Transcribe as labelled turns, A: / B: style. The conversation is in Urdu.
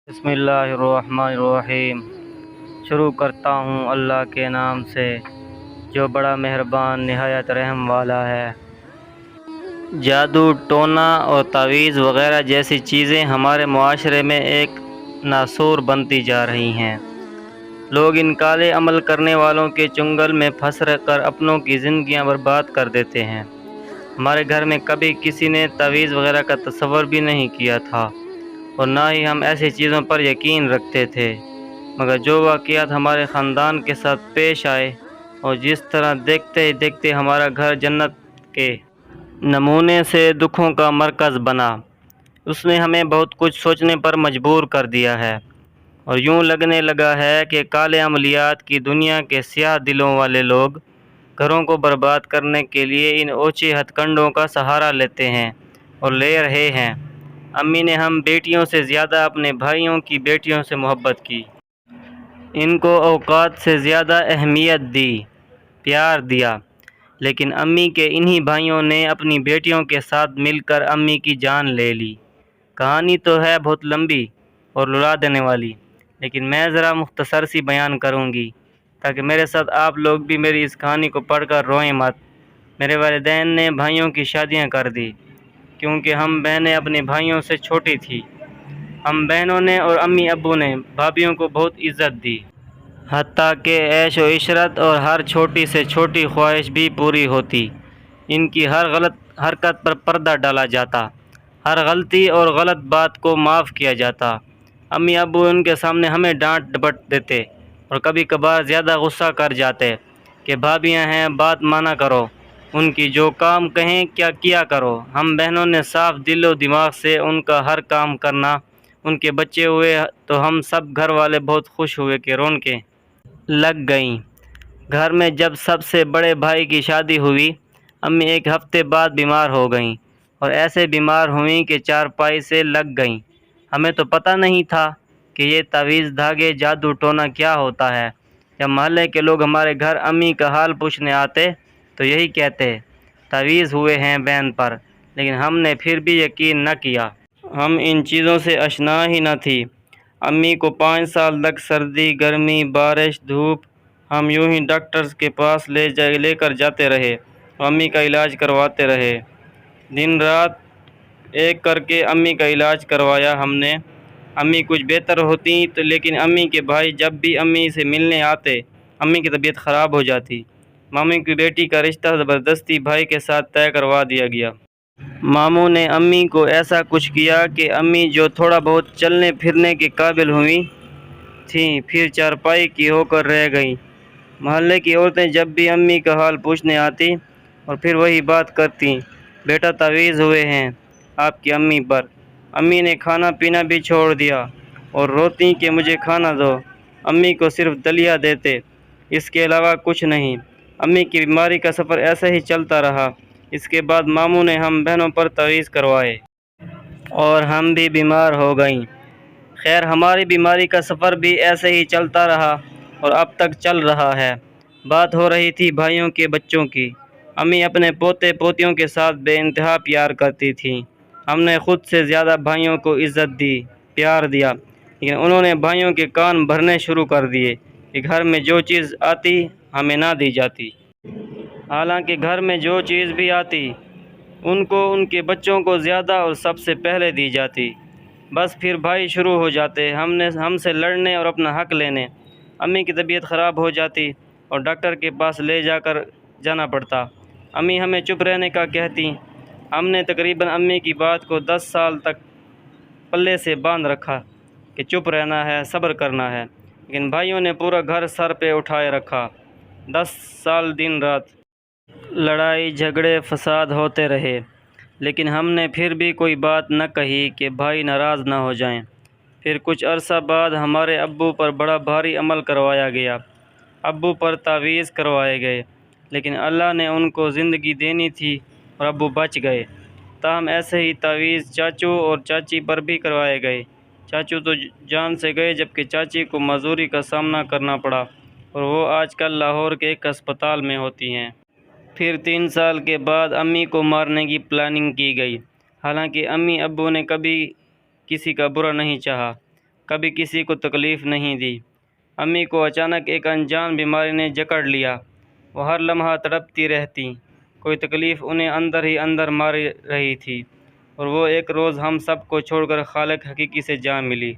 A: بسم اللہ الرحمن الرحیم۔ شروع کرتا ہوں اللہ کے نام سے جو بڑا مہربان نہایت رحم والا ہے۔ جادو، ٹونا اور تعویذ وغیرہ جیسی چیزیں ہمارے معاشرے میں ایک ناسور بنتی جا رہی ہیں۔ لوگ ان کالے عمل کرنے والوں کے چنگل میں پھنس کر اپنوں کی زندگیاں برباد کر دیتے ہیں۔ ہمارے گھر میں کبھی کسی نے تعویذ وغیرہ کا تصور بھی نہیں کیا تھا اور نہ ہی ہم ایسی چیزوں پر یقین رکھتے تھے، مگر جو واقعات ہمارے خاندان کے ساتھ پیش آئے اور جس طرح دیکھتے ہی دیکھتے ہمارا گھر جنت کے نمونے سے دکھوں کا مرکز بنا، اس نے ہمیں بہت کچھ سوچنے پر مجبور کر دیا ہے، اور یوں لگنے لگا ہے کہ کالے عملیات کی دنیا کے سیاہ دلوں والے لوگ گھروں کو برباد کرنے کے لیے ان اوچھے ہتھ کنڈوں کا سہارا لیتے ہیں اور لے رہے ہیں۔ امی نے ہم بیٹیوں سے زیادہ اپنے بھائیوں کی بیٹیوں سے محبت کی، ان کو اوقات سے زیادہ اہمیت دی، پیار دیا، لیکن امی کے انہی بھائیوں نے اپنی بیٹیوں کے ساتھ مل کر امی کی جان لے لی۔ کہانی تو ہے بہت لمبی اور رلا دینے والی، لیکن میں ذرا مختصر سی بیان کروں گی تاکہ میرے ساتھ آپ لوگ بھی میری اس کہانی کو پڑھ کر روئیں مت۔ میرے والدین نے بھائیوں کی شادیاں کر دی کیونکہ ہم بہنیں اپنے بھائیوں سے چھوٹی تھیں۔ ہم بہنوں نے اور امی ابو نے بھابھیوں کو بہت عزت دی، حتیٰ کہ عیش و عشرت اور ہر چھوٹی سے چھوٹی خواہش بھی پوری ہوتی۔ ان کی ہر غلط حرکت پر پردہ ڈالا جاتا، ہر غلطی اور غلط بات کو معاف کیا جاتا۔ امی ابو ان کے سامنے ہمیں ڈانٹ ڈپٹ دیتے اور کبھی کبھار زیادہ غصہ کر جاتے کہ بھابیاں ہیں، بات مانا کرو، ان کی جو کام کہیں کیا کرو۔ ہم بہنوں نے صاف دل و دماغ سے ان کا ہر کام کرنا۔ ان کے بچے ہوئے تو ہم سب گھر والے بہت خوش ہوئے کہ رونقیں لگ گئیں۔ گھر میں جب سب سے بڑے بھائی کی شادی ہوئی، امی ایک ہفتے بعد بیمار ہو گئیں اور ایسے بیمار ہوئیں کہ چارپائی سے لگ گئیں۔ ہمیں تو پتہ نہیں تھا کہ یہ تعویذ، دھاگے، جادو ٹونا کیا ہوتا ہے۔ جب محلے کے لوگ ہمارے گھر امی کا حال پوچھنے آتے تو یہی کہتے تعویذ ہوئے ہیں بہن پر، لیکن ہم نے پھر بھی یقین نہ کیا۔ ہم ان چیزوں سے آشنا ہی نہ تھی۔ امی کو 5 سال تک سردی، گرمی، بارش، دھوپ ہم یوں ہی ڈاکٹرز کے پاس لے کر جاتے رہے اور امی کا علاج کرواتے رہے۔ دن رات ایک کر کے امی کا علاج کروایا ہم نے۔ امی کچھ بہتر ہوتی تو لیکن امی کے بھائی جب بھی امی سے ملنے آتے، امی کی طبیعت خراب ہو جاتی۔ ماموں کی بیٹی کا رشتہ زبردستی بھائی کے ساتھ طے کروا دیا گیا۔ ماموں نے امی کو ایسا کچھ کیا کہ امی جو تھوڑا بہت چلنے پھرنے کے قابل ہوئی تھیں، پھر چارپائی کی ہو کر رہ گئیں۔ محلے کی عورتیں جب بھی امی کا حال پوچھنے آتی اور پھر وہی بات کرتیں، بیٹا تعویذ ہوئے ہیں آپ کی امی پر۔ امی نے کھانا پینا بھی چھوڑ دیا اور روتیں کہ مجھے کھانا دو۔ امی کو صرف دلیا دیتے، اس کے علاوہ کچھ نہیں۔ امی کی بیماری کا سفر ایسے ہی چلتا رہا۔ اس کے بعد ماموں نے ہم بہنوں پر تعویذ کروائے اور ہم بھی بیمار ہو گئیں۔ خیر، ہماری بیماری کا سفر بھی ایسے ہی چلتا رہا اور اب تک چل رہا ہے۔ بات ہو رہی تھی بھائیوں کے بچوں کی۔ امی اپنے پوتے پوتیوں کے ساتھ بے انتہا پیار کرتی تھیں۔ ہم نے خود سے زیادہ بھائیوں کو عزت دی، پیار دیا، لیکن انہوں نے بھائیوں کے کان بھرنے شروع کر دیے کہ گھر میں جو چیز آتی ہمیں نہ دی جاتی۔ حالانکہ گھر میں جو چیز بھی آتی ان کو ان کے بچوں کو زیادہ اور سب سے پہلے دی جاتی۔ بس پھر بھائی شروع ہو جاتے ہم سے لڑنے اور اپنا حق لینے۔ امی کی طبیعت خراب ہو جاتی اور ڈاکٹر کے پاس لے جانا پڑتا۔ امی ہمیں چپ رہنے کا کہتی۔ ہم نے تقریباً امی کی بات کو 10 سال تک پلے سے باندھ رکھا کہ چپ رہنا ہے، صبر کرنا ہے، لیکن بھائیوں نے پورا گھر سر پہ اٹھائے رکھا۔ 10 سال دن رات لڑائی جھگڑے فساد ہوتے رہے، لیکن ہم نے پھر بھی کوئی بات نہ کہی کہ بھائی ناراض نہ ہو جائیں۔ پھر کچھ عرصہ بعد ہمارے ابو پر بڑا بھاری عمل کروایا گیا۔ ابو پر تعویذ کروائے گئے، لیکن اللہ نے ان کو زندگی دینی تھی اور ابو بچ گئے۔ تاہم ایسے ہی تعویذ چاچو اور چاچی پر بھی کروائے گئے۔ چاچو تو جان سے گئے جبکہ چاچی کو معذوری کا سامنا کرنا پڑا اور وہ آج کل لاہور کے ایک ہسپتال میں ہوتی ہیں۔ پھر 3 سال کے بعد امی کو مارنے کی پلاننگ کی گئی۔ حالانکہ امی ابو نے کبھی کسی کا برا نہیں چاہا، کبھی کسی کو تکلیف نہیں دی۔ امی کو اچانک ایک انجان بیماری نے جکڑ لیا۔ وہ ہر لمحہ تڑپتی رہتی، کوئی تکلیف انہیں اندر ہی اندر مار رہی تھی، اور وہ ایک روز ہم سب کو چھوڑ کر خالق حقیقی سے جا ملی۔